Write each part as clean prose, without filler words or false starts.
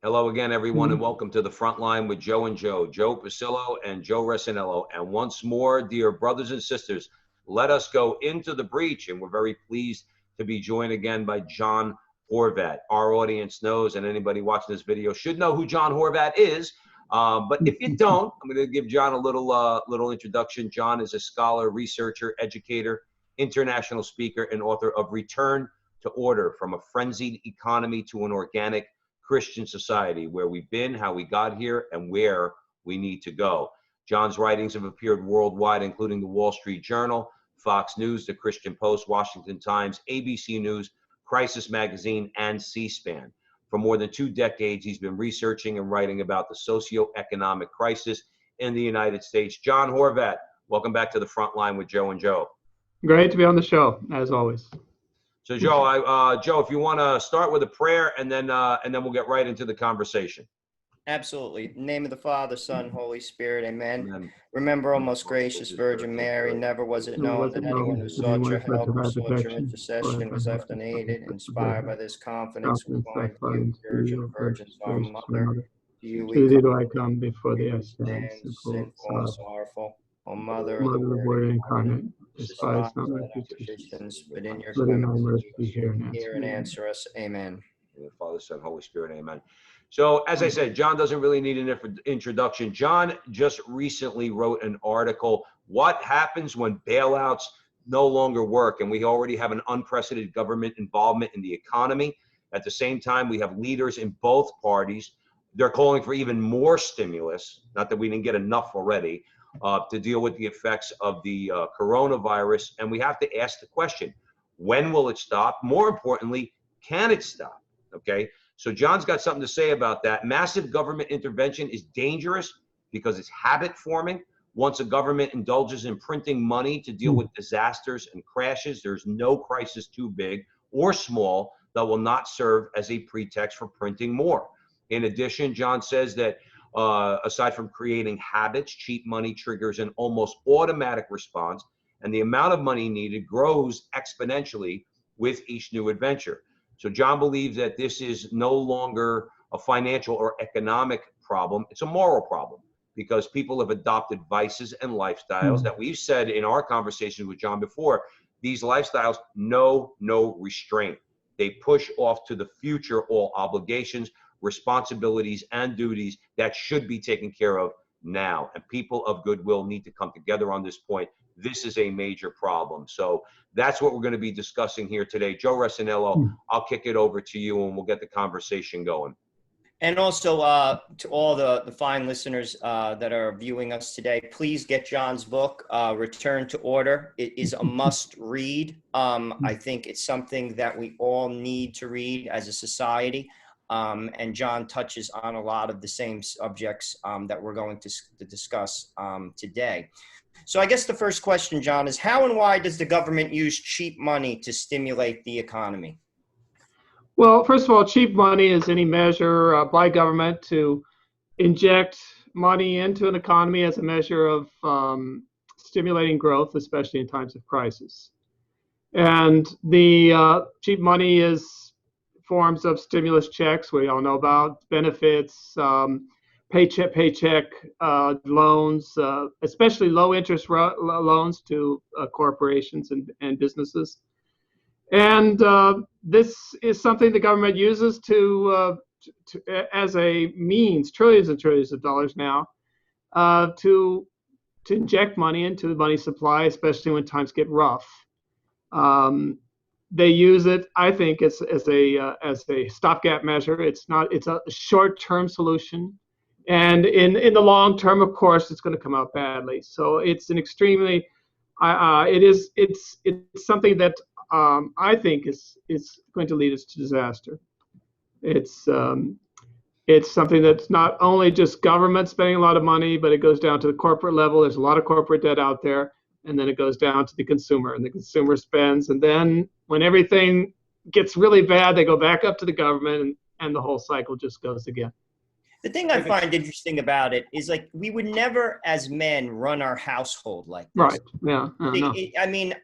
Hello again, everyone, and welcome to the Front Line with Joe and Joe, Joe Pasillo and Joe Resinello. And once more, dear brothers and sisters, let us go into the breach. And we're very pleased to be joined again by John Horvat. Our audience knows, and anybody watching this video should know who John Horvat is. But if you don't, I'm going to give John a little introduction. John is a scholar, researcher, educator, international speaker, and author of Return to Order: From a Frenzied Economy to an Organic Christian Society, Where We've Been, How We Got Here, and Where We Need to Go. John's writings have appeared worldwide, including the Wall Street Journal, Fox News, the Christian Post, Washington Times, ABC News, Crisis Magazine, and C-SPAN. For more than 2 decades, he's been researching and writing about the socioeconomic crisis in the United States. John Horvat, welcome back to the Front Line with Joe and Joe. Great to be on the show, as always. So, Joe, Joe, if you want to start with a prayer, and then we'll get right into the conversation. Absolutely. In the name of the Father, Son, Holy Spirit, amen. Amen. Remember, O most gracious Virgin Mary, never was it known that anyone who sought your help or sought your intercession was left unaided. Inspired by this confidence, we find you, Virgin of Virgins, our Mother. To you we do I come before the stand, sinful and sorrowful. O Mother of the Word incarnate, despise despise not not my our petitions, petitions, but in your but in thy clemency mercy hear hear and answer us. Amen. Father, Son, Holy Spirit, amen. So, as I said, John doesn't really need an introduction. John just recently wrote an article, What Happens When Bailouts No Longer Work? And we already have an unprecedented government involvement in the economy. At the same time, we have leaders in both parties. They're calling for even more stimulus, not that we didn't get enough already, to deal with the effects of the coronavirus. And we have to ask the question, when will it stop? More importantly, can it stop? Okay. So John's got something to say about that. Massive government intervention is dangerous because it's habit forming. Once a government indulges in printing money to deal with disasters and crashes, there's no crisis too big or small that will not serve as a pretext for printing more. In addition, John says that aside from creating habits, cheap money triggers an almost automatic response, and the amount of money needed grows exponentially with each new adventure. So John believes that this is no longer a financial or economic problem. It's a moral problem because people have adopted vices and lifestyles that we've said in our conversations with John before. These lifestyles know no restraint. They push off to the future all obligations, responsibilities, and duties that should be taken care of now. And people of goodwill need to come together on this point. This is a major problem. So that's what we're going to be discussing here today. Joe Resinello, I'll kick it over to you and we'll get the conversation going. And also to all the fine listeners that are viewing us today, please get John's book, Return to Order. It is a must read. I think it's something that we all need to read as a society. And John touches on a lot of the same subjects that we're going to discuss today. So I guess the first question, John, is how and why does the government use cheap money to stimulate the economy? Well, first of all, cheap money is any measure by government to inject money into an economy as a measure of stimulating growth, especially in times of crisis. And the cheap money is forms of stimulus checks we all know about, benefits, paycheck loans, especially low interest loans to corporations and businesses. And this is something the government uses to as a means, trillions and trillions of dollars now, to inject money into the money supply, especially when times get rough. They use it, I think, as a stopgap measure. It's a short-term solution. And in the long term, of course, it's going to come out badly. So it's an extremely, it's something that I think is going to lead us to disaster. It's something that's not only just government spending a lot of money, but it goes down to the corporate level. There's a lot of corporate debt out there, and then it goes down to the consumer, and the consumer spends. And then when everything gets really bad, they go back up to the government, and the whole cycle just goes again. The thing I find interesting about it is, like, we would never, as men, run our household like this. Right. Yeah. I mean,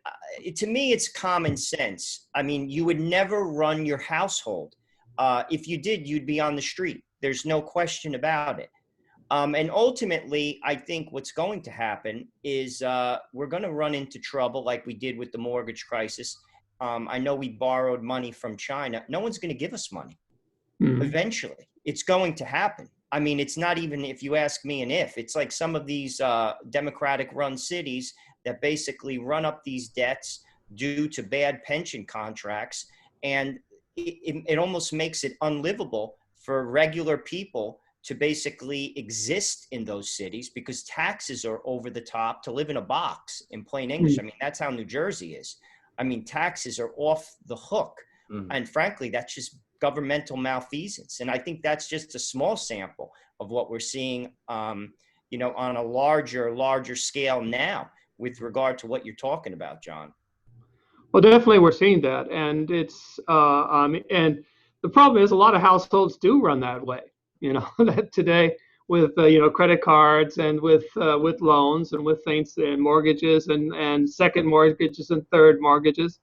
to me, it's common sense. I mean, you would never run your household. If you did, you'd be on the street. There's no question about it. And ultimately, I think what's going to happen is we're going to run into trouble like we did with the mortgage crisis. I know we borrowed money from China. No one's going to give us money. Eventually, it's going to happen. I mean, it's not even, if you ask me, an if. It's like some of these Democratic-run cities that basically run up these debts due to bad pension contracts. And it almost makes it unlivable for regular people to basically exist in those cities because taxes are over the top to live in a box, in plain English. I mean, that's how New Jersey is. I mean, taxes are off the hook. And frankly, that's just governmental malfeasance. And I think that's just a small sample of what we're seeing, you know, on a larger scale now with regard to what you're talking about, John. Well, definitely we're seeing that. And it's, and the problem is a lot of households do run that way. You know, that today with, you know, credit cards and with loans and with things and mortgages and second mortgages and third mortgages.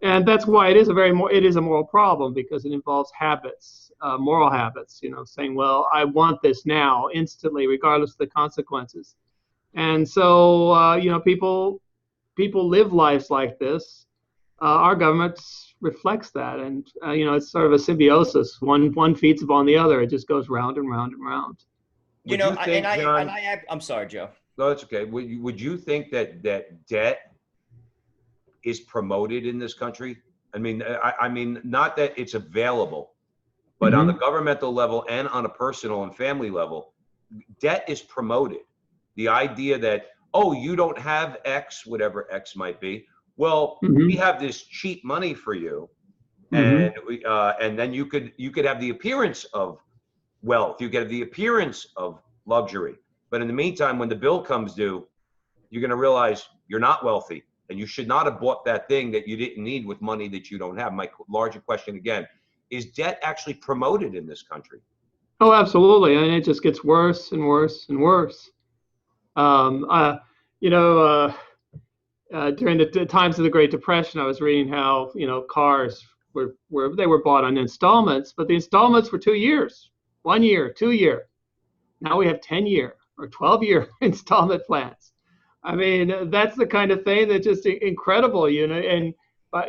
And that's why it is a moral problem, because it involves habits, moral habits, you know, saying, well, I want this now, instantly, regardless of the consequences. And so, you know, people live lives like this. Our government reflects that, and you know, it's sort of a symbiosis. One feeds upon the other. It just goes round and round and round. You know, I'm sorry, Joe. No, that's okay. Would you think that debt is promoted in this country? I mean, not that it's available, but on the governmental level and on a personal and family level, debt is promoted. The idea that, oh, you don't have X, whatever X might be. Well, we have this cheap money for you, and then you could have the appearance of wealth. You get the appearance of luxury, but in the meantime, when the bill comes due, you're going to realize you're not wealthy, and you should not have bought that thing that you didn't need with money that you don't have. My larger question again: is debt actually promoted in this country? Oh, absolutely, and it just gets worse and worse and worse. You know. During the times of the Great Depression, I was reading how, you know, cars were bought on installments, but the installments were 2 years, 1 year, 2 year. Now we have 10-year or 12-year installment plans. I mean, that's the kind of thing that's just incredible, you know. And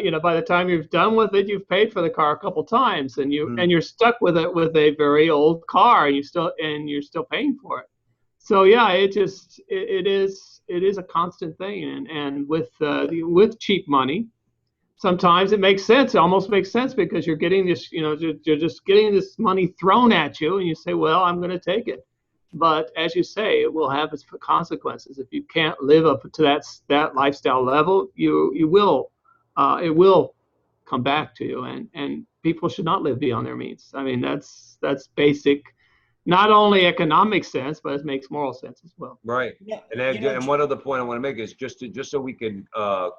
you know, by the time you've done with it, you've paid for the car a couple times, and you're stuck with it with a very old car, and you're still paying for it. So yeah, it is a constant thing, and with cheap money, sometimes it makes sense. It almost makes sense because you're getting this, you know, you're just getting this money thrown at you, and you say, well, I'm going to take it. But as you say, it will have its consequences. If you can't live up to that lifestyle level, it will come back to you, and people should not live beyond their means. I mean, that's basic. Not only economic sense, but it makes moral sense as well. Right. Yeah. And one other point I want to make is just so we can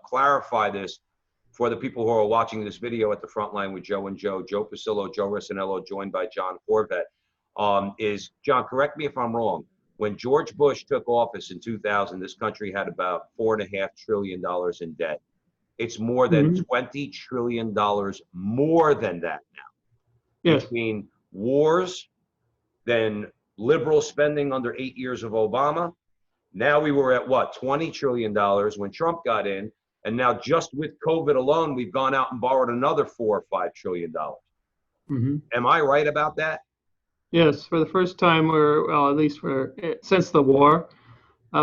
clarify this for the people who are watching this video at the front line with Joe and Joe Pasillo, Joe Rissanello, joined by John Horvat. Is John, correct me if I'm wrong. When George Bush took office in 2000, this country had about $4.5 trillion in debt. It's more than $20 trillion more than that now. Yes. Between wars, then liberal spending under 8 years of Obama. Now we were at what, $20 trillion when Trump got in. And now just with COVID alone, we've gone out and borrowed another $4 or $5 trillion. Am I right about that? Yes, for the first time, at least since the war,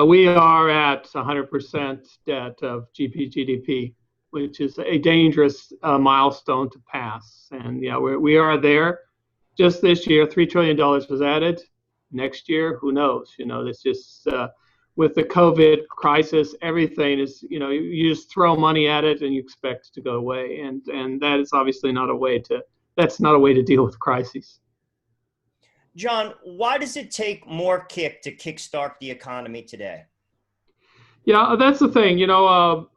we are at 100% debt of GDP, which is a dangerous milestone to pass. And yeah, we are there. Just this year, $3 trillion was added. Next year, who knows? You know, it's just with the COVID crisis, everything is, you know, you just throw money at it and you expect it to go away. And that is obviously that's not a way to deal with crises. John, why does it take more to kickstart the economy today? Yeah, that's the thing. You know,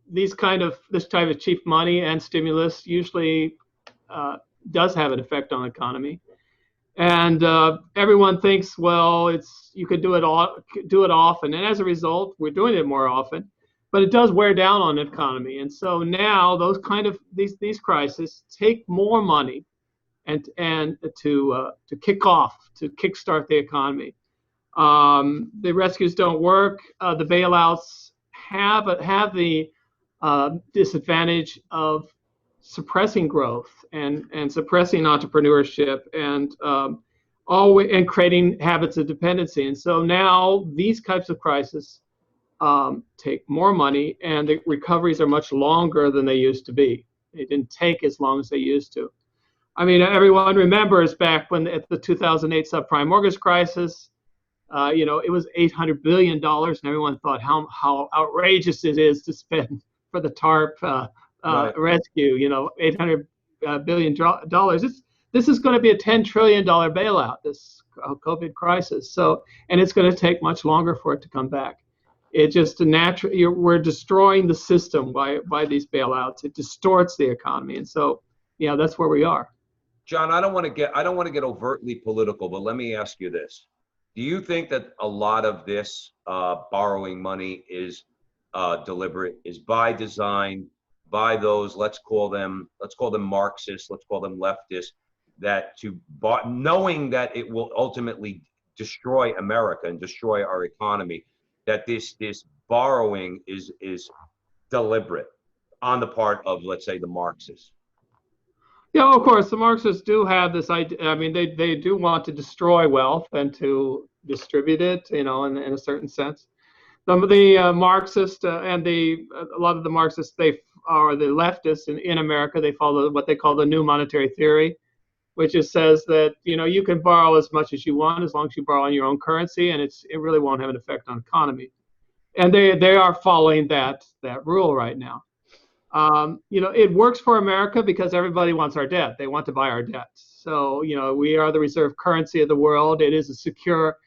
this type of cheap money and stimulus usually does have an effect on the economy, and everyone thinks, well, you could do it often, and as a result, we're doing it more often, but it does wear down on the economy. And so now these crises take more money and to kickstart the economy. The rescues don't work. The bailouts have the disadvantage of suppressing growth and suppressing entrepreneurship and creating habits of dependency. And so now these types of crises take more money, and the recoveries are much longer than they used to be. They didn't take as long as they used to. I mean, everyone remembers back when at the 2008 subprime mortgage crisis, it was $800 billion, and everyone thought how outrageous it is to spend for the TARP Right. rescue. $800 billion. This is going to be a $10 trillion bailout, this COVID crisis. So, and it's going to take much longer for it to come back. It just we're destroying the system by these bailouts. It distorts the economy, and so that's where we are. John, I don't want to get overtly political, but let me ask you this. Do you think that a lot of this borrowing money is deliberate, is by design, by those, let's call them Marxists, let's call them leftists, knowing that it will ultimately destroy America and destroy our economy, that this borrowing is deliberate on the part of, let's say, the Marxists? Yeah, of course, the Marxists do have this idea. I mean, they do want to destroy wealth and to distribute it, in a certain sense. Some of the Marxists and a lot of the Marxists, they are the leftists in America. They follow what they call the new monetary theory, which says that you can borrow as much as you want as long as you borrow in your own currency, and it really won't have an effect on the economy. And they are following that rule right now. It works for America because everybody wants our debt. They want to buy our debt. So, we are the reserve currency of the world. It is a secure,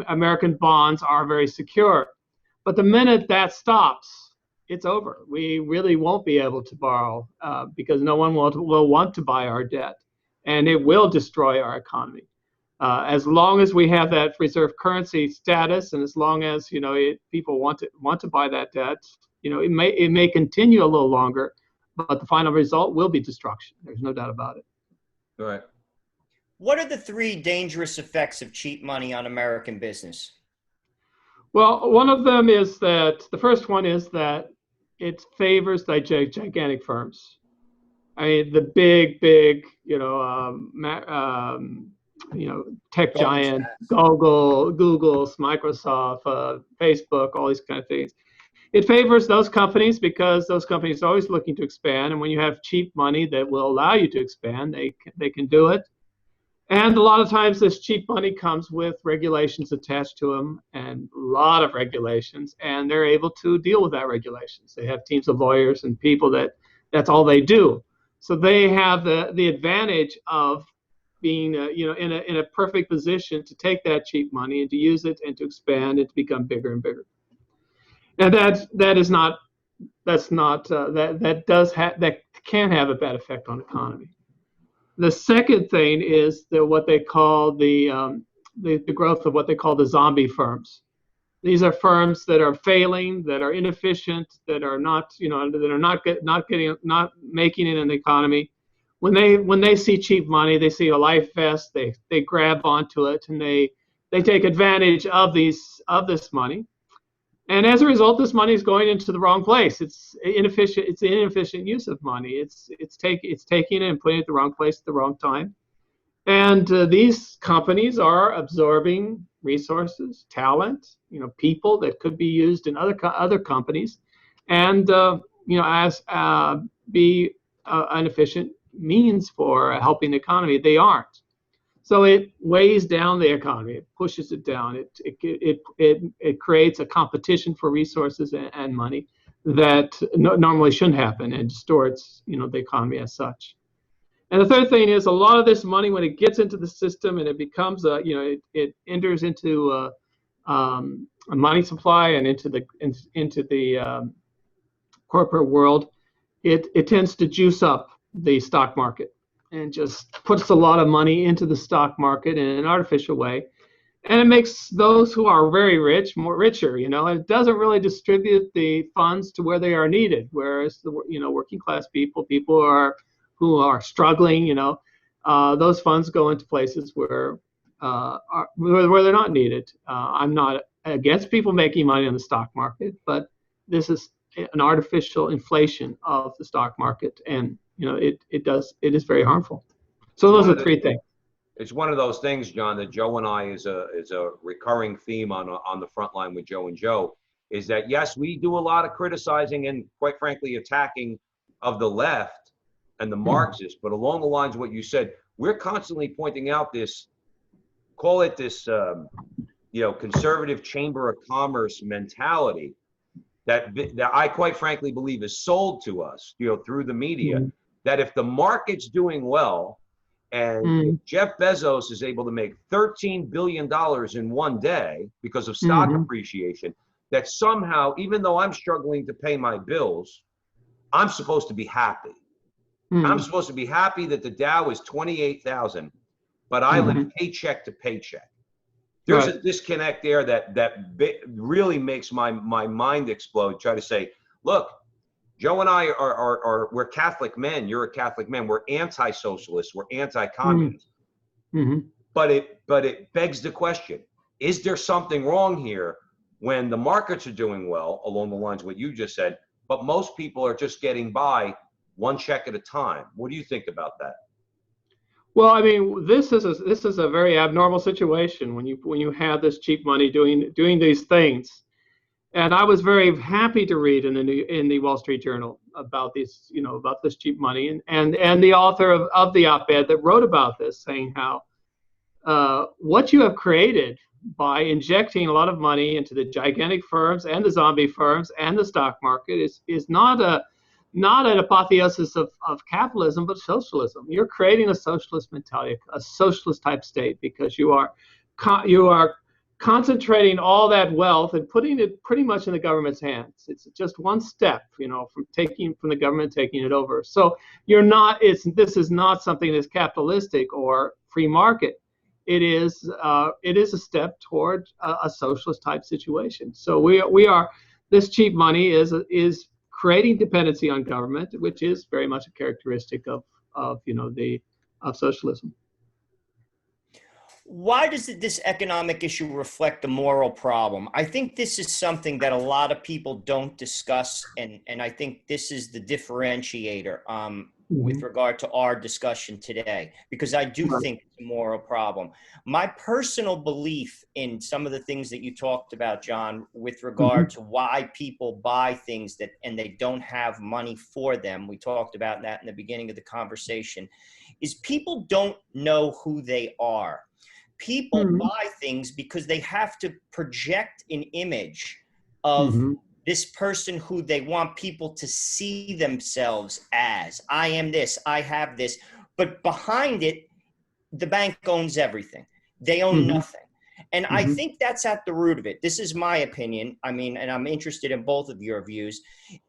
American bonds are very secure. But the minute that stops, it's over. We really won't be able to borrow because no one will want to buy our debt. And it will destroy our economy. As long as we have that reserve currency status, and as long as people want to buy that debt, it may continue a little longer, but the final result will be destruction. There's no doubt about it. All right. What are the three dangerous effects of cheap money on American business? Well, one of them is that the first one is that it favors the gigantic firms. I mean, the big, tech giant, Google, Microsoft, Facebook, all these kind of things. It favors those companies because those companies are always looking to expand, and when you have cheap money that will allow you to expand, they can do it. And a lot of times this cheap money comes with regulations attached to them, and a lot of regulations, and they're able to deal with that regulations. They have teams of lawyers and people that's all they do. So they have the advantage of being in a perfect position to take that cheap money and to use it and to expand and to become bigger and bigger. And that can have a bad effect on the economy. The second thing is what they call the growth of what they call the zombie firms. These are firms that are failing, that are inefficient, that are not making it in the economy. When they see cheap money, they see a life vest, they grab onto it, and they take advantage of this money. And as a result, this money is going into the wrong place. It's inefficient. It's an inefficient use of money. It's taking it and putting it at the wrong place at the wrong time. And these companies are absorbing resources, talent, people that could be used in other companies, and as be an efficient means for helping the economy. They aren't. So it weighs down the economy. It pushes it down. It creates a competition for resources and money that normally shouldn't happen, and distorts the economy as such. And the third thing is a lot of this money, when it gets into the system and it becomes it enters into a money supply and into the corporate world, it tends to juice up the stock market and just puts a lot of money into the stock market in an artificial way. And it makes those who are very rich more richer, It doesn't really distribute the funds to where they are needed, whereas the working class people who are struggling, those funds go into places where they're not needed. I'm not against people making money on the stock market, but this is an artificial inflation of the stock market, and it is very harmful. So those are three things. It's one of those things, John, that Joe and I is a recurring theme on the front line with Joe and Joe, is that yes, we do a lot of criticizing and quite frankly attacking of the left and the Marxists, but along the lines of what you said, we're constantly pointing out this, call it this, conservative chamber of commerce mentality that I quite frankly believe is sold to us, through the media, that if the market's doing well and Jeff Bezos is able to make $13 billion in one day because of stock appreciation, that somehow, even though I'm struggling to pay my bills, I'm supposed to be happy. I'm supposed to be happy that the Dow is 28,000, but I live paycheck to paycheck. There's a disconnect there that really makes my mind explode. Try to say, look, Joe and I we're Catholic men. You're a Catholic man. We're anti-socialists. We're anti-communists. But it begs the question: is there something wrong here when the markets are doing well, along the lines of what you just said, but most people are just getting by one check at a time? What do you think about that? Well, I mean, this is a very abnormal situation when you have this cheap money doing these things. And I was very happy to read in the Wall Street Journal about these, about this cheap money, and the author of the op-ed that wrote about this, saying how what you have created by injecting a lot of money into the gigantic firms and the zombie firms and the stock market is not an apotheosis of capitalism, but socialism. You're creating a socialist mentality, a socialist type state, because you are concentrating all that wealth and putting it pretty much in the government's hands. It's just one step, from the government taking it over. So this is not something that's capitalistic or free market. It is a step toward a socialist type situation. So we are, this cheap money is creating dependency on government, which is very much a characteristic of socialism. Why does this economic issue reflect a moral problem? I think this is something that a lot of people don't discuss, and I think this is the differentiator with regard to our discussion today, because I do think it's a moral problem. My personal belief in some of the things that you talked about, John, with regard to why people buy things and they don't have money for them, we talked about that in the beginning of the conversation, is people don't know who they are. People buy things because they have to project an image of this person who they want people to see themselves as. I am this, I have this. But behind it, the bank owns everything. They own nothing. And I think that's at the root of it. This is my opinion. I mean, and I'm interested in both of your views.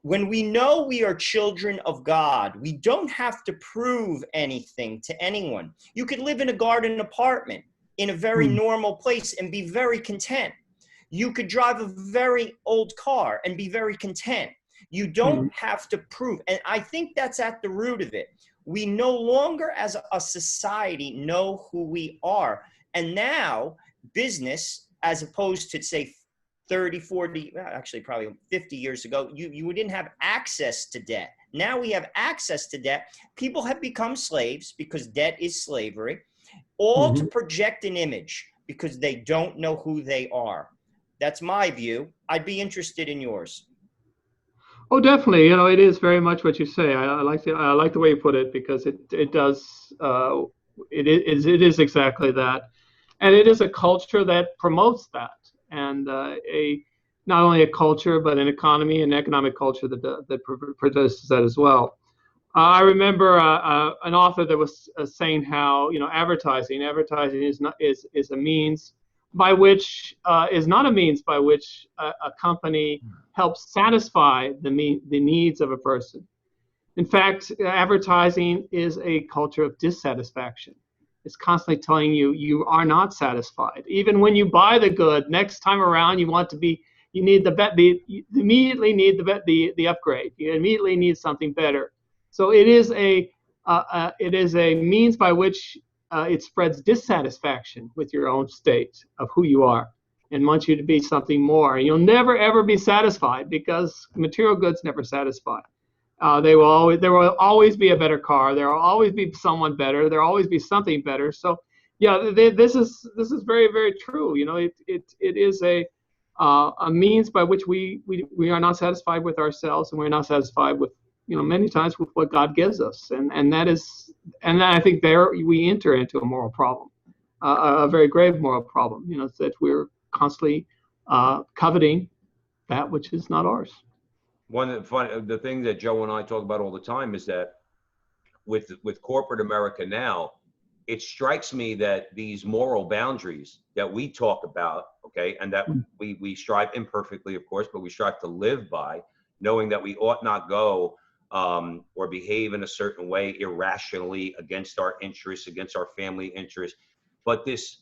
When we know we are children of God, we don't have to prove anything to anyone. You could live in a garden apartment in a very normal place and be very content. You could drive a very old car and be very content. You don't have to prove. And I think that's at the root of it. We no longer as a society know who we are. And now business, as opposed to say 30, 40, actually probably 50 years ago, you didn't have access to debt. Now we have access to debt. People have become slaves because debt is slavery, all to project an image because they don't know who they are. That's my view. I'd be interested in yours. Oh, definitely. It is very much what you say. I like the way you put it, because it does. It is exactly that, and it is a culture that promotes that, and not only a culture but an economy and economic culture that produces that as well. I remember an author that was saying how advertising is a means by which is not a means by which a company helps satisfy the needs of a person. In fact, advertising is a culture of dissatisfaction. It's constantly telling you you are not satisfied. Even when you buy the good, next time around you immediately need the upgrade. You immediately need something better. So it is a it is a means by which it spreads dissatisfaction with your own state of who you are and wants you to be something more. And you'll never, ever be satisfied because material goods never satisfy. There will always be a better car. There will always be someone better. There will always be something better. So, yeah, this is very, very true. It is a means by which we are not satisfied with ourselves, and we're not satisfied with, many times with what God gives us, and I think there we enter into a moral problem, a very grave moral problem. That we're constantly coveting that which is not ours. One of the thing that Joe and I talk about all the time is that with corporate America now, it strikes me that these moral boundaries that we talk about, okay, and that we strive imperfectly, of course, but we strive to live by, knowing that we ought not go or behave in a certain way irrationally against our interests, against our family interests. But this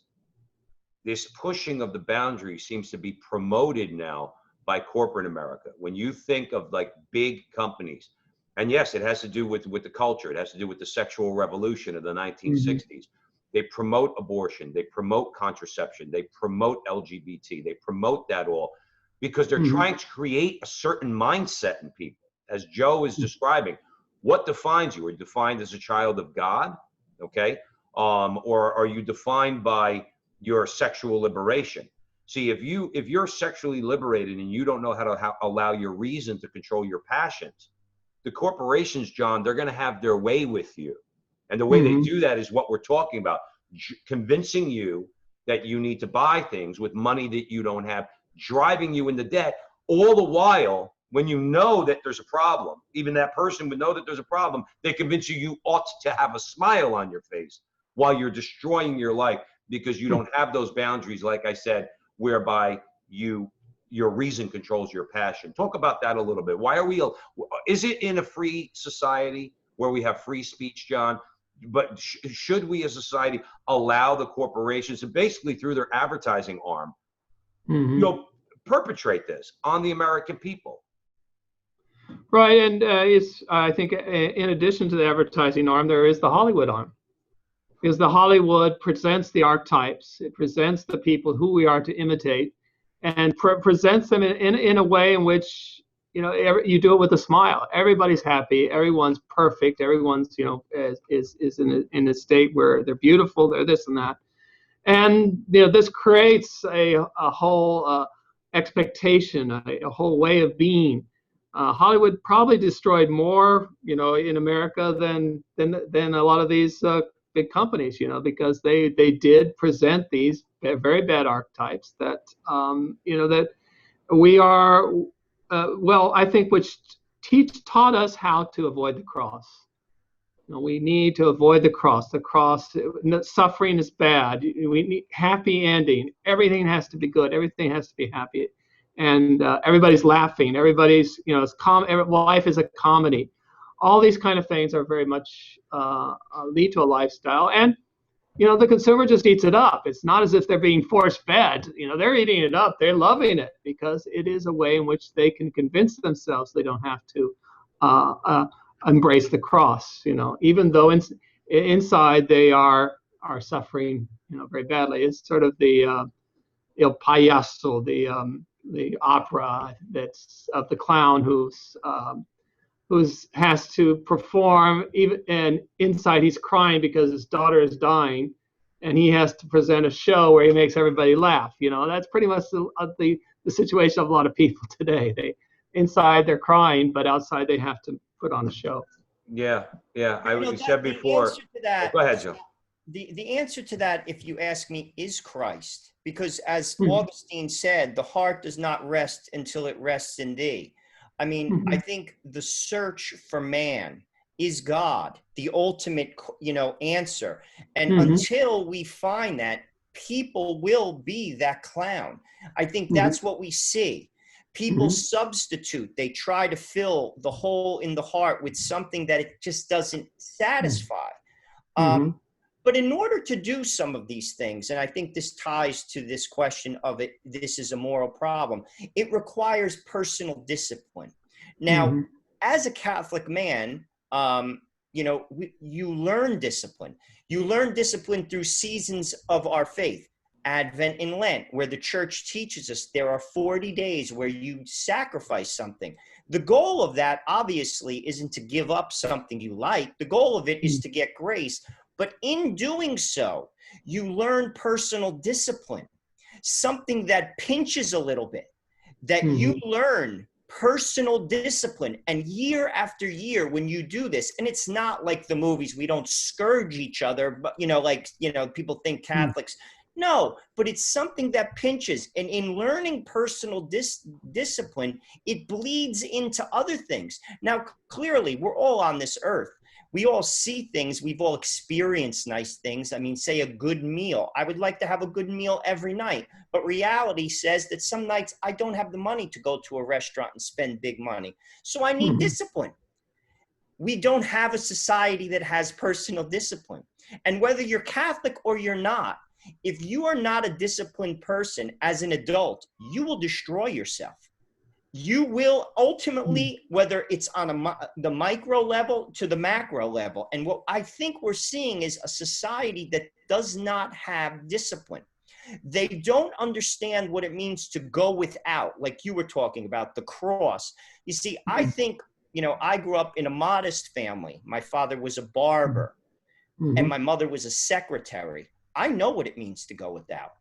pushing of the boundaries seems to be promoted now by corporate America. When you think of like big companies, and yes, it has to do with the culture. It has to do with the sexual revolution of the 1960s. They promote abortion. They promote contraception. They promote LGBT. They promote that all because they're trying to create a certain mindset in people. As Joe is describing, what defines you? Are you defined as a child of God? Okay. Or are you defined by your sexual liberation? See, if you're sexually liberated and you don't know how to allow your reason to control your passions, the corporations, John, they're going to have their way with you. And the way they do that is what we're talking about, convincing you that you need to buy things with money that you don't have, driving you into debt, all the while, when you know that there's a problem, even that person would know that there's a problem, they convince you ought to have a smile on your face while you're destroying your life because you don't have those boundaries, like I said, whereby your reason controls your passion. Talk about that a little bit. Is it in a free society where we have free speech, John? But should we as a society allow the corporations to basically through their advertising arm, perpetrate this on the American people? Right, and I think in addition to the advertising arm, there is the Hollywood arm. Because the Hollywood presents the archetypes, it presents the people who we are to imitate, and presents them in a way in which you do it with a smile. Everybody's happy, everyone's perfect, everyone's is in a state where they're beautiful, they're this and that, and this creates a whole expectation, a whole way of being. Hollywood probably destroyed more in America than a lot of these big companies, because they did present these very bad archetypes that that we are I think which taught us how to avoid the cross. We need to avoid the cross. Suffering is bad. We need happy ending. Everything has to be good. Everything has to be happy, and everybody's laughing. Everybody's life is a comedy. All these kind of things are very much lead to a lifestyle, and the consumer just eats it up. It's not as if they're being force fed. They're eating it up. They're loving it because it is a way in which they can convince themselves they don't have to embrace the cross. Even though inside they are suffering, very badly. It's sort of the Il Payaso, the opera that's of the clown who has to perform, and inside he's crying because his daughter is dying, and he has to present a show where he makes everybody laugh. That's pretty much the situation of a lot of people today. Inside they're crying, but outside they have to put on a show. Yeah. I said before. Go ahead, Joe. The answer to that, if you ask me, is Christ, because as Augustine said, the heart does not rest until it rests in thee. I mean, I think the search for man is God, the ultimate, answer. And until we find that, people will be that clown. I think that's what we see. People substitute. They try to fill the hole in the heart with something that it just doesn't satisfy. But in order to do some of these things, and I think this ties to this question of it, this is a moral problem, it requires personal discipline. Now, as a Catholic man, you learn discipline. You learn discipline through seasons of our faith. Advent and Lent, where the church teaches us there are 40 days where you sacrifice something. The goal of that obviously isn't to give up something you like. The goal of it is to get grace. But in doing so, you learn personal discipline, something that pinches a little bit, that you learn personal discipline. And year after year, when you do this, and it's not like the movies, we don't scourge each other, but people think Catholics. No, but it's something that pinches. And in learning personal discipline, it bleeds into other things. Now, clearly, we're all on this earth. We all see things. We've all experienced nice things. I mean, say a good meal. I would like to have a good meal every night. But reality says that some nights I don't have the money to go to a restaurant and spend big money. So I need discipline. We don't have a society that has personal discipline. And whether you're Catholic or you're not, if you are not a disciplined person as an adult, you will destroy yourself. You will ultimately, whether it's on the micro level to the macro level. And what I think we're seeing is a society that does not have discipline. They don't understand what it means to go without, like you were talking about, the cross. You see, I think, I grew up in a modest family. My father was a barber and my mother was a secretary. I know what it means to go without.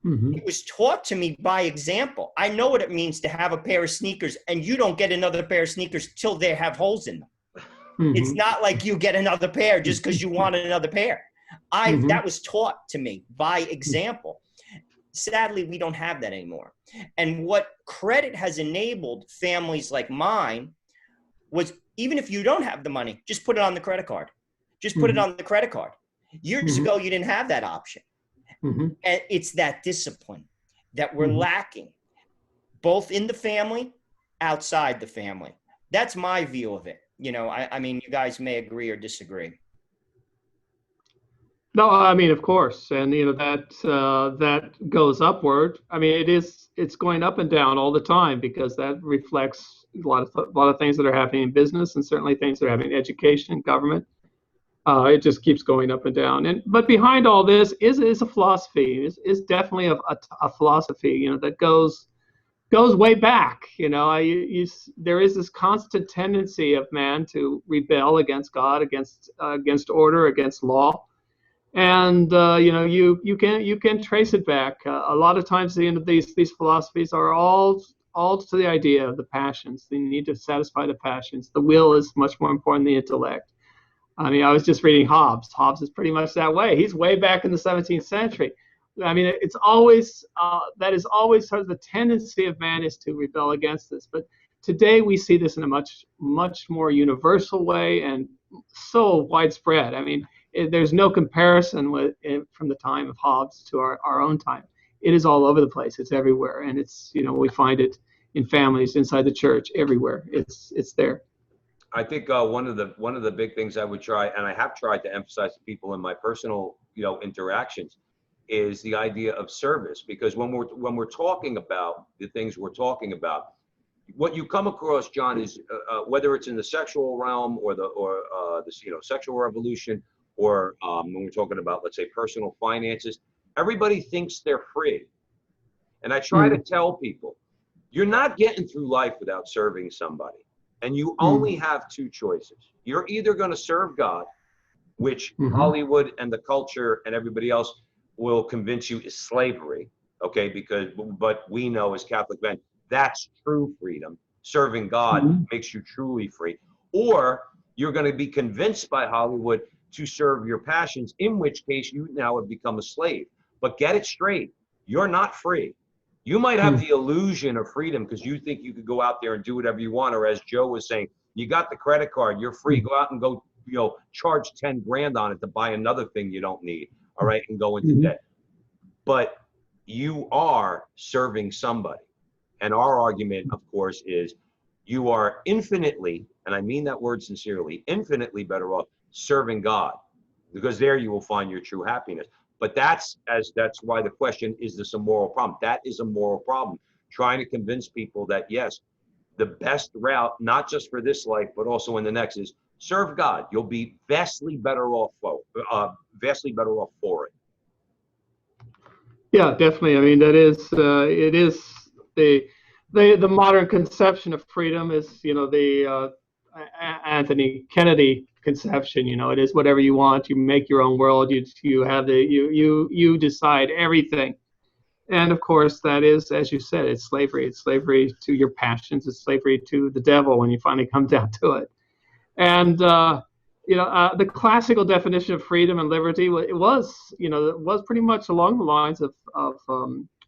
It was taught to me by example. I know what it means to have a pair of sneakers and you don't get another pair of sneakers till they have holes in them. It's not like you get another pair just because you wanted another pair. That was taught to me by example. Sadly, we don't have that anymore. And what credit has enabled families like mine was, even if you don't have the money, just put it on the credit card. Just put it on the credit card. Years ago, you didn't have that option. And it's that discipline that we're lacking, both in the family, outside the family. That's my view of it. I mean, you guys may agree or disagree. No, I mean, of course. And, that goes upward. I mean, it's going up and down all the time, because that reflects a lot of things that are happening in business, and certainly things that are happening in education, government. It just keeps going up and down. But behind all this is a philosophy. Is definitely a philosophy, that goes way back. There is this constant tendency of man to rebel against God, against order, against law, and you can trace it back. A lot of times, these philosophies are all to the idea of the passions. They need to satisfy the passions. The will is much more important than the intellect. I mean, I was just reading Hobbes. Hobbes is pretty much that way. He's way back in the 17th century. I mean, it's always, that is always sort of the tendency of man, is to rebel against this. But today we see this in a much, much more universal way, and so widespread. I mean, there's no comparison from the time of Hobbes to our own time. It is all over the place. It's everywhere. And it's, we find it in families, inside the church, everywhere. It's there. I think one of the big things I would try, and I have tried to emphasize to people in my personal, interactions, is the idea of service. Because when we're talking about the things we're talking about, what you come across, John, is whether it's in the sexual realm or the sexual revolution, or when we're talking about, let's say, personal finances, everybody thinks they're free. And I try to tell people, you're not getting through life without serving somebody. And you only have two choices. You're either going to serve God, which Hollywood and the culture and everybody else will convince you is slavery, okay? But we know as Catholic men, that's true freedom. Serving God makes you truly free. Or you're going to be convinced by Hollywood to serve your passions, in which case you now have become a slave. But get it straight, you're not free. You might have the illusion of freedom because you think you could go out there and do whatever you want. Or as Joe was saying, you got the credit card, you're free. Go out and go, charge 10 grand on it to buy another thing you don't need. All right. And go into debt. But you are serving somebody. And our argument, of course, is you are infinitely, and I mean that word sincerely, infinitely better off serving God, because there you will find your true happiness. But that's why the question, is this a moral problem? That is a moral problem. Trying to convince people that, yes, the best route, not just for this life, but also in the next, is serve God. You'll be vastly better off for it. Yeah, definitely. I mean, that is it is the modern conception of freedom is, the Anthony Kennedy conception. It is whatever you want. You make your own world. You have you decide everything. And of course, that is, as you said, it's slavery. It's slavery to your passions. It's slavery to the devil when you finally come down to it. And the classical definition of freedom and liberty, it was pretty much along the lines of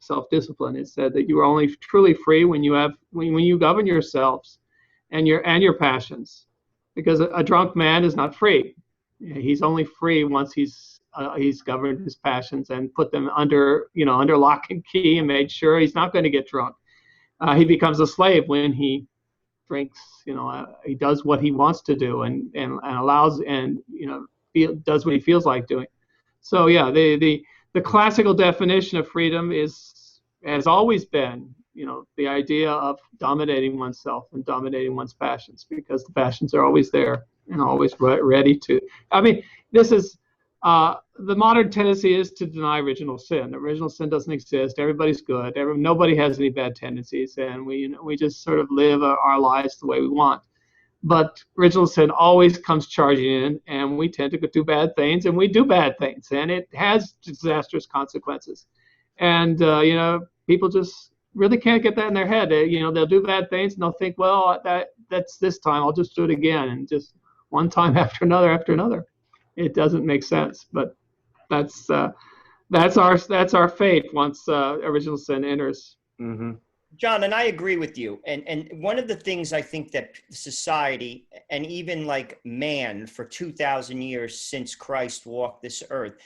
self-discipline. It said that you are only truly free when you govern yourselves and your passions, because a drunk man is not free. He's only free once he's governed his passions and put them under lock and key and made sure he's not going to get drunk. He becomes a slave when he drinks. He does what he wants to do and allows and does what he feels like doing. So yeah, the classical definition of freedom has always been the idea of dominating oneself and dominating one's passions, because the passions are always there and always ready to. I mean, this is the modern tendency is to deny original sin. Original sin doesn't exist. Everybody's good. Nobody has any bad tendencies, and we just sort of live our lives the way we want. But original sin always comes charging in, and we tend to do bad things, and we do bad things, and it has disastrous consequences. And people just really can't get that in their head. They'll do bad things, and they'll think, well, that's this time. I'll just do it again, and just one time after another. It doesn't make sense, but that's our fate once original sin enters. Mm-hmm. John, and I agree with you. And one of the things I think that society, and even like man for 2,000 years since Christ walked this earth,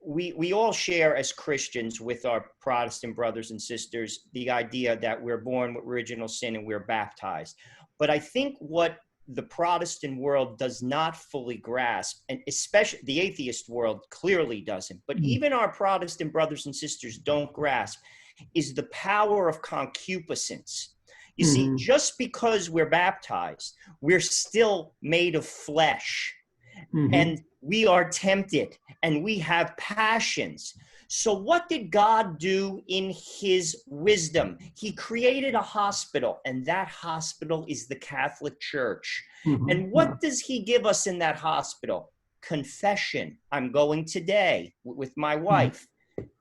we all share as Christians with our Protestant brothers and sisters the idea that we're born with original sin and we're baptized. But I think what the Protestant world does not fully grasp, and especially the atheist world clearly doesn't, but even our Protestant brothers and sisters don't grasp, is the power of concupiscence. You see, just because we're baptized, we're still made of flesh, and we are tempted, and we have passions. So what did God do in his wisdom? He created a hospital, and that hospital is the Catholic Church. And what does he give us in that hospital? Confession. I'm going today with my wife.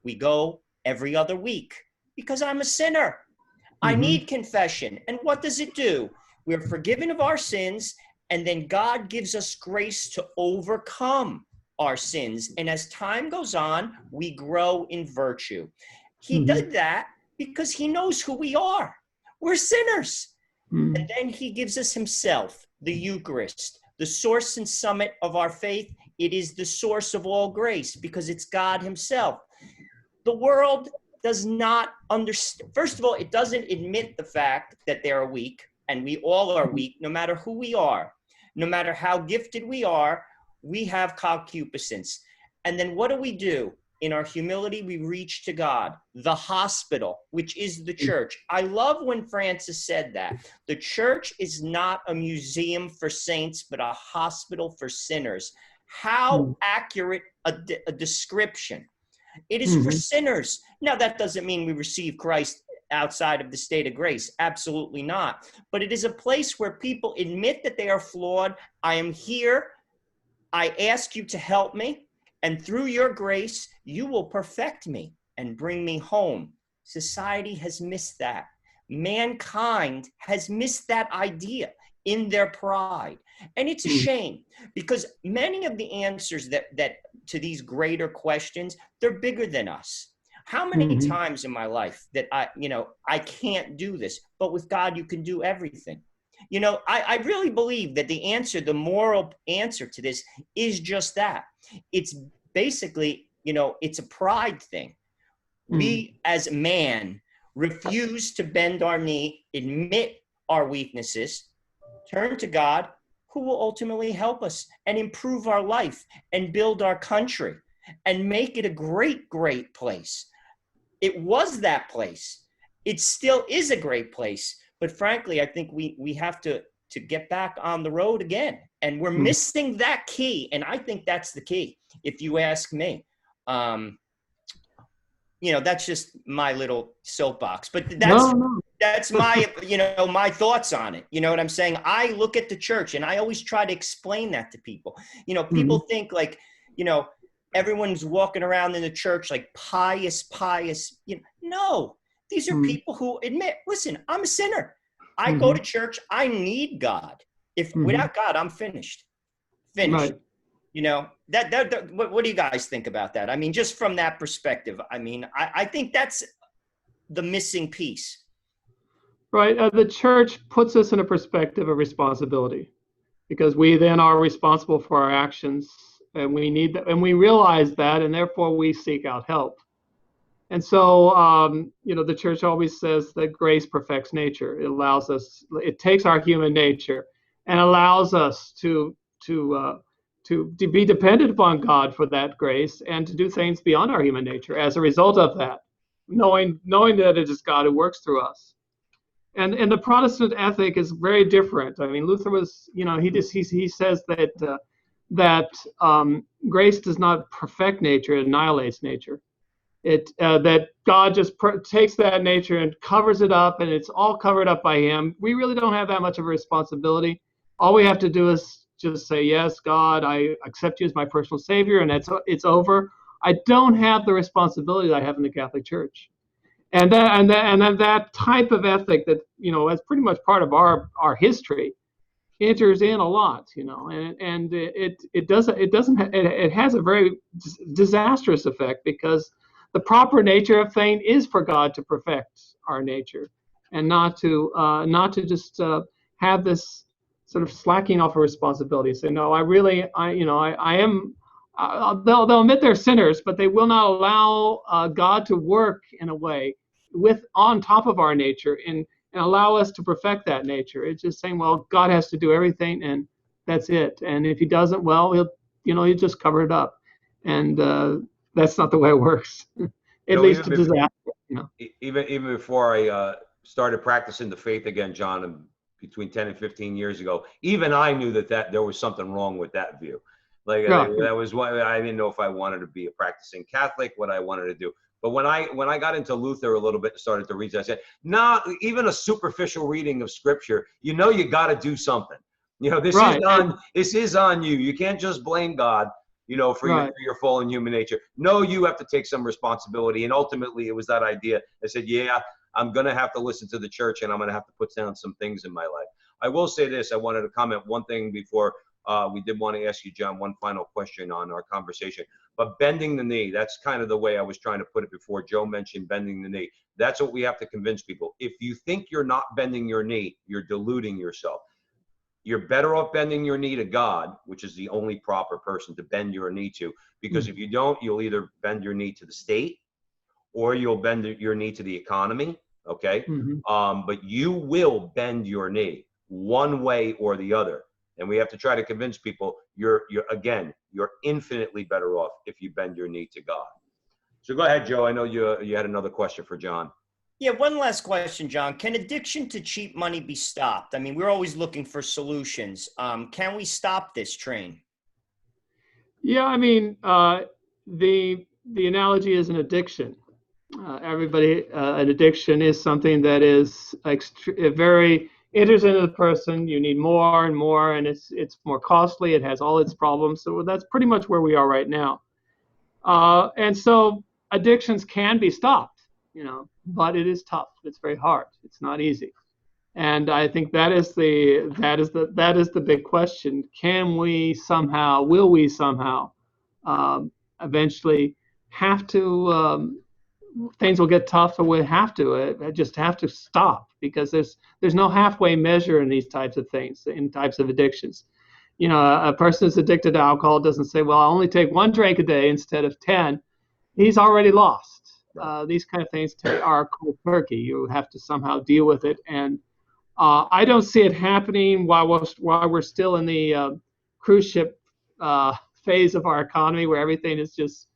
We go every other week because I'm a sinner. I need confession. And what does it do? We're forgiven of our sins, and then God gives us grace to overcome our sins. And as time goes on, we grow in virtue. He did that because he knows who we are. We're sinners. And then he gives us himself, the Eucharist, the source and summit of our faith. It is the source of all grace because it's God himself. The world does not understand. First of all, it doesn't admit the fact that they are weak, and we all are weak, no matter who we are, no matter how gifted we are. We have concupiscence. And then what do? In our humility, we reach to God, the hospital, which is the church. I love when Francis said that. The church is not a museum for saints, but a hospital for sinners. How accurate a description. It is for sinners. Now, that doesn't mean we receive Christ outside of the state of grace. Absolutely not. But it is a place where people admit that they are flawed. I am here. I ask you to help me, and through your grace, you will perfect me and bring me home. Society has missed that. Mankind has missed that idea in their pride. And it's a shame, because many of the answers that to these greater questions, they're bigger than us. How many times in my life that I can't do this, but with God, you can do everything. I really believe that the moral answer to this is just that. It's basically, it's a pride thing. We as man refuse to bend our knee, admit our weaknesses, turn to God, who will ultimately help us and improve our life and build our country and make it a great, great place. It was that place. It still is a great place. But frankly, I think we have to get back on the road again And we're missing that key. And I think that's the key, if you ask me. That's just my little soapbox, but that's my, my thoughts on it. You know what I'm saying? I look at the church and I always try to explain that to people. People think like, everyone's walking around in the church like pious. No, these are people who admit, listen, I'm a sinner. I go to church. I need God. If without God, I'm finished. Right. What do you guys think about that? I mean, just from that perspective, I mean, I think that's the missing piece. Right. The church puts us in a perspective of responsibility, because we then are responsible for our actions, and we need that, and we realize that, and therefore we seek out help. And so, the church always says that grace perfects nature. It takes our human nature and allows us to be dependent upon God for that grace, and to do things beyond our human nature as a result of that, knowing that it is God who works through us. And the Protestant ethic is very different. I mean, Luther was, he says that grace does not perfect nature; it annihilates nature. That God just takes that nature and covers it up, and it's all covered up by Him. We really don't have that much of a responsibility. All we have to do is just say, yes, God, I accept you as my personal Savior, and it's over. I don't have the responsibility that I have in the Catholic Church. And that type of ethic that, as pretty much part of our history, enters in a lot, and it has a very disastrous effect, because the proper nature of faith is for God to perfect our nature, and not to just have this sort of slacking off of responsibility. Say, no, I am. They'll admit they're sinners, but they will not allow God to work in a way on top of our nature and allow us to perfect that nature. It's just saying, well, God has to do everything, and that's it. And if He doesn't, well, he'll just cover it up, and that's not the way it works. It leads to disaster. Even before I started practicing the faith again, John, between 10 and 15 years ago, even I knew that there was something wrong with that view. That was why I didn't know if I wanted to be a practicing Catholic, what I wanted to do. But when I got into Luther a little bit and started to read, I said, no, even a superficial reading of Scripture, you got to do something. This is on you. You can't just blame God, for your fallen human nature. No, you have to take some responsibility. And ultimately, it was that idea. I said, yeah, I'm going to have to listen to the church, and I'm going to have to put down some things in my life. I will say this. I wanted to comment one thing before we did want to ask you, John, one final question on our conversation. But bending the knee, that's kind of the way I was trying to put it before. Joe mentioned bending the knee. That's what we have to convince people. If you think you're not bending your knee, you're deluding yourself. You're better off bending your knee to God, which is the only proper person to bend your knee to. Because if you don't, you'll either bend your knee to the state, or you'll bend your knee to the economy, okay? But you will bend your knee one way or the other. And we have to try to convince people you're infinitely better off if you bend your knee to God. So go ahead, Joe. I know you had another question for John. Yeah, one last question, John. Can addiction to cheap money be stopped? I mean, we're always looking for solutions. Can we stop this train? Yeah, I mean, the analogy is an addiction. An addiction is something that is very enters into the person. You need more and more, and it's more costly. It has all its problems. So that's pretty much where we are right now. And so addictions can be stopped, but it is tough. It's very hard. It's not easy. And I think that is the big question. Will we somehow eventually have to, things will get tough, and we'll have to stop, because there's no halfway measure in these types of things, in types of addictions. A person who's addicted to alcohol doesn't say, well, I'll only take 1 drink a day instead of 10. He's already lost. These kind of things are cold turkey. You have to somehow deal with it. And I don't see it happening while we're still in the cruise ship phase of our economy, where everything is just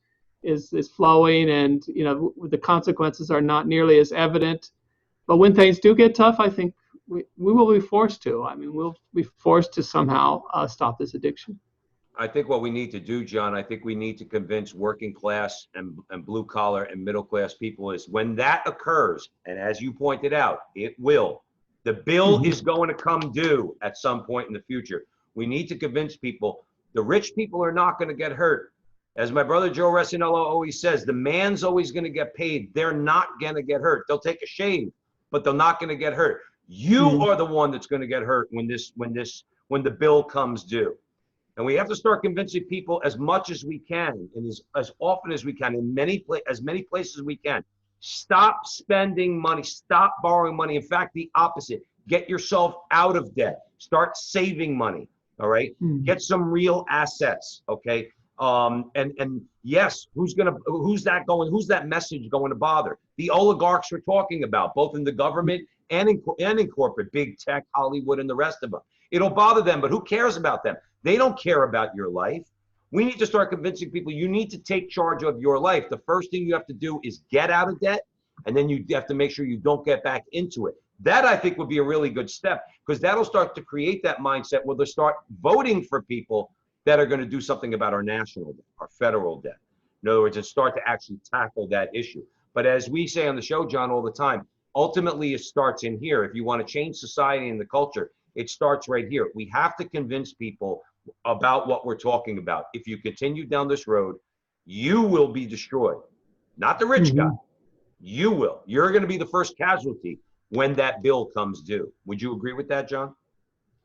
is flowing, and the consequences are not nearly as evident. But when things do get tough, I think we will be forced to. I mean, we'll be forced to somehow stop this addiction. I think what we need to do, John, I think we need to convince working class and blue collar and middle class people is when that occurs, and as you pointed out, it will. The bill is going to come due at some point in the future. We need to convince people the rich people are not going to get hurt. As my brother Joe Resinello always says, the man's always going to get paid. They're not going to get hurt. They'll take a shave, but they're not going to get hurt. You are the one that's going to get hurt when the bill comes due. And we have to start convincing people as much as we can and as often as we can in as many places as we can. Stop spending money. Stop borrowing money. In fact, the opposite. Get yourself out of debt. Start saving money. All right. Get some real assets. Okay. And yes, who's that message going to bother? The oligarchs we're talking about, both in the government and in corporate, big tech, Hollywood, and the rest of them. It'll bother them, but who cares about them? They don't care about your life. We need to start convincing people you need to take charge of your life. The first thing you have to do is get out of debt, and then you have to make sure you don't get back into it. That, I think, would be a really good step, because that'll start to create that mindset where they'll start voting for people that are going to do something about our national debt, our federal debt. In other words, and start to actually tackle that issue. But as we say on the show, John, all the time, ultimately it starts in here. If you want to change society and the culture, it starts right here. We have to convince people about what we're talking about. If you continue down this road, you will be destroyed. Not the rich guy. You will. You're going to be the first casualty when that bill comes due. Would you agree with that, John?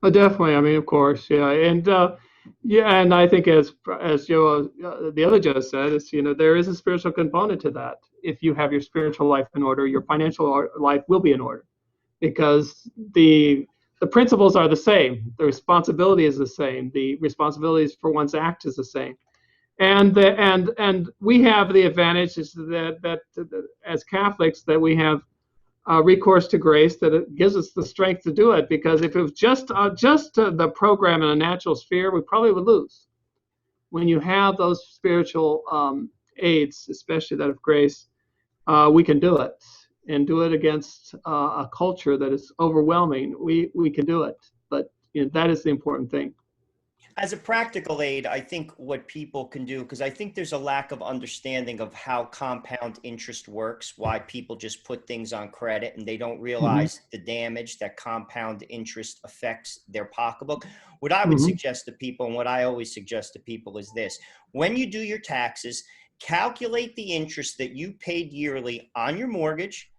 Oh, definitely. I mean, of course, yeah, and and I think as Joe, the other Joe said, is there is a spiritual component to that. If you have your spiritual life in order, your financial life will be in order, because the principles are the same. The responsibility is the same. The responsibilities for one's act is the same. And we have the advantage is that as Catholics that we have recourse to grace, that it gives us the strength to do it. Because if it was just the program in a natural sphere, we probably would lose. When you have those spiritual aids, especially that of grace, we can do it. And do it against a culture that is overwhelming. We can do it, but that is the important thing. As a practical aid, I think what people can do, because I think there's a lack of understanding of how compound interest works, why people just put things on credit and they don't realize the damage that compound interest affects their pocketbook. What I would suggest to people, and what I always suggest to people, is this: when you do your taxes, calculate the interest that you paid yearly on your mortgage,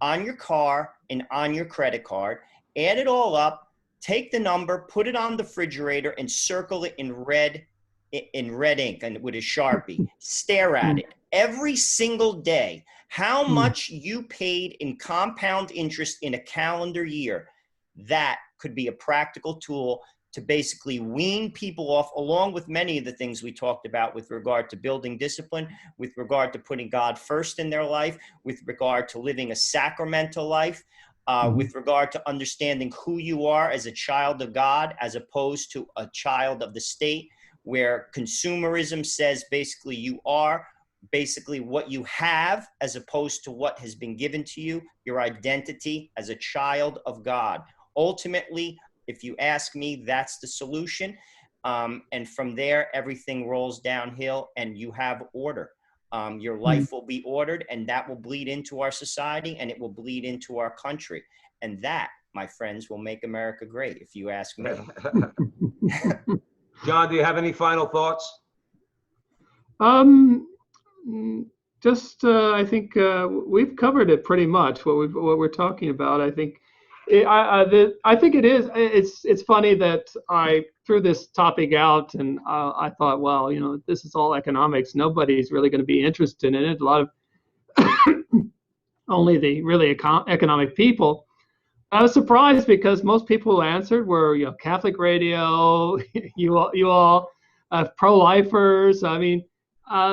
on your car, and on your credit card. Add it all up, take the number, put it on the refrigerator, and circle it in red ink and with a Sharpie. Stare at it every single day. How much you paid in compound interest in a calendar year. That could be a practical tool to basically wean people off, along with many of the things we talked about with regard to building discipline, with regard to putting God first in their life, with regard to living a sacramental life, with regard to understanding who you are as a child of God, as opposed to a child of the state, where consumerism says basically you are basically what you have as opposed to what has been given to you, your identity as a child of God. Ultimately, if you ask me, that's the solution. And from there, everything rolls downhill and you have order. Your life will be ordered, and that will bleed into our society, and it will bleed into our country. And that, my friends, will make America great, if you ask me. John, do you have any final thoughts? I think we've covered it pretty much. What we're talking about. I think I think it is. It's funny that I threw this topic out, and I thought, well, this is all economics. Nobody's really going to be interested in it. A lot of only the really economic people. I was surprised because most people who answered were, Catholic radio, you all, pro-lifers. I mean,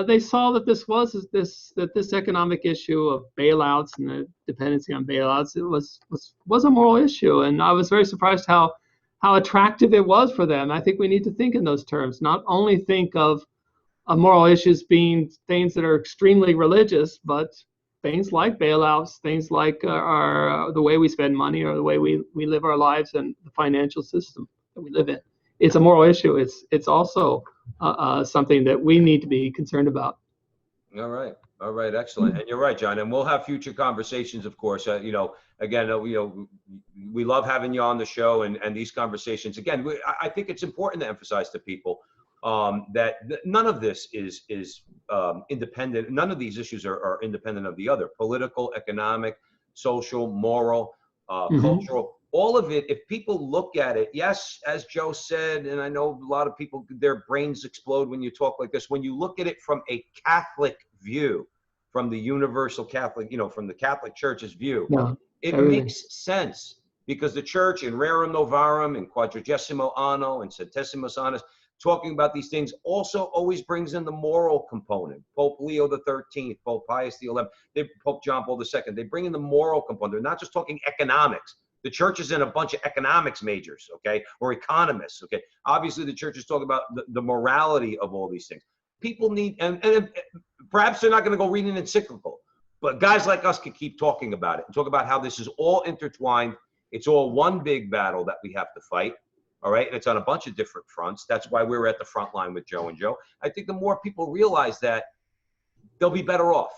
they saw that this economic issue of bailouts and the dependency on bailouts, it was a moral issue, and I was very surprised how attractive it was for them. I think we need to think in those terms, not only think of moral issues being things that are extremely religious, but things like bailouts, things like the way we spend money or the way we live our lives and the financial system that we live in. It's a moral issue. It's also something that we need to be concerned about. All right. All right. Excellent. And you're right, John. And we'll have future conversations, of course. Again, we love having you on the show and these conversations. Again, I think it's important to emphasize to people that none of this is independent. None of these issues are independent of the other. Political, economic, social, moral, cultural. All of it, if people look at it, yes, as Joe said, and I know a lot of people, their brains explode when you talk like this. When you look at it from a Catholic view, from the universal Catholic, from the Catholic Church's view, it makes sense, because the church in Rerum Novarum and Quadragesimo Anno and Centesimus Annus, talking about these things, also always brings in the moral component. Pope Leo XIII, Pope Pius XI, Pope John Paul II, they bring in the moral component. They're not just talking economics. The church is in a bunch of economics majors, okay, or economists, okay. Obviously, the church is talking about the morality of all these things. People need, and perhaps they're not going to go read an encyclical, but guys like us can keep talking about it and talk about how this is all intertwined. It's all one big battle that we have to fight, all right? And it's on a bunch of different fronts. That's why we're at the front line with Joe and Joe. I think the more people realize that, they'll be better off.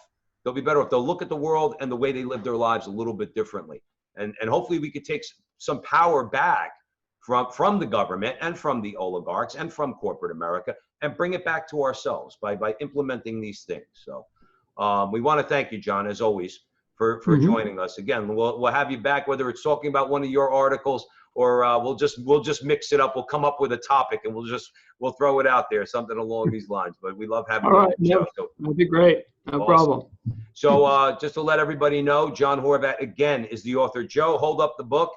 They'll be better off. They'll look at the world and the way they live their lives a little bit differently. And hopefully we could take some power back from the government and from the oligarchs and from corporate America and bring it back to ourselves by implementing these things. So we want to thank you, John, as always, for joining us. Again, we'll have you back, whether it's talking about one of your articles or we'll just mix it up. We'll come up with a topic and we'll throw it out there, something along these lines. But we love having you on the show. So, that'd be great. No problem. So just to let everybody know, John Horvat, again, is the author. Joe, hold up the book,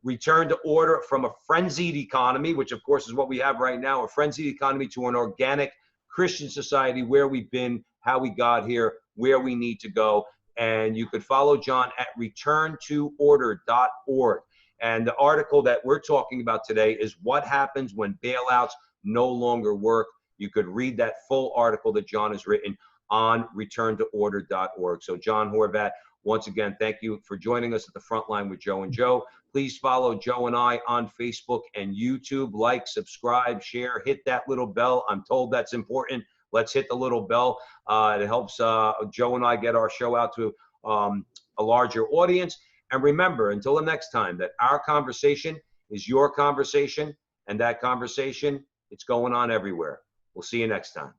Return to Order from a Frenzied Economy, which of course is what we have right now, a frenzied economy to an organic Christian society, where we've been, how we got here, where we need to go. And you could follow John at returntoorder.org. And the article that we're talking about today is What Happens When Bailouts No Longer Work. You could read that full article that John has written on returntoorder.org. So John Horvat, once again, thank you for joining us at the front line with Joe and Joe. Please follow Joe and I on Facebook and YouTube. Like, subscribe, share, hit that little bell. I'm told that's important. Let's hit the little bell. It helps Joe and I get our show out to a larger audience. And remember, until the next time, that our conversation is your conversation, and that conversation, it's going on everywhere. We'll see you next time.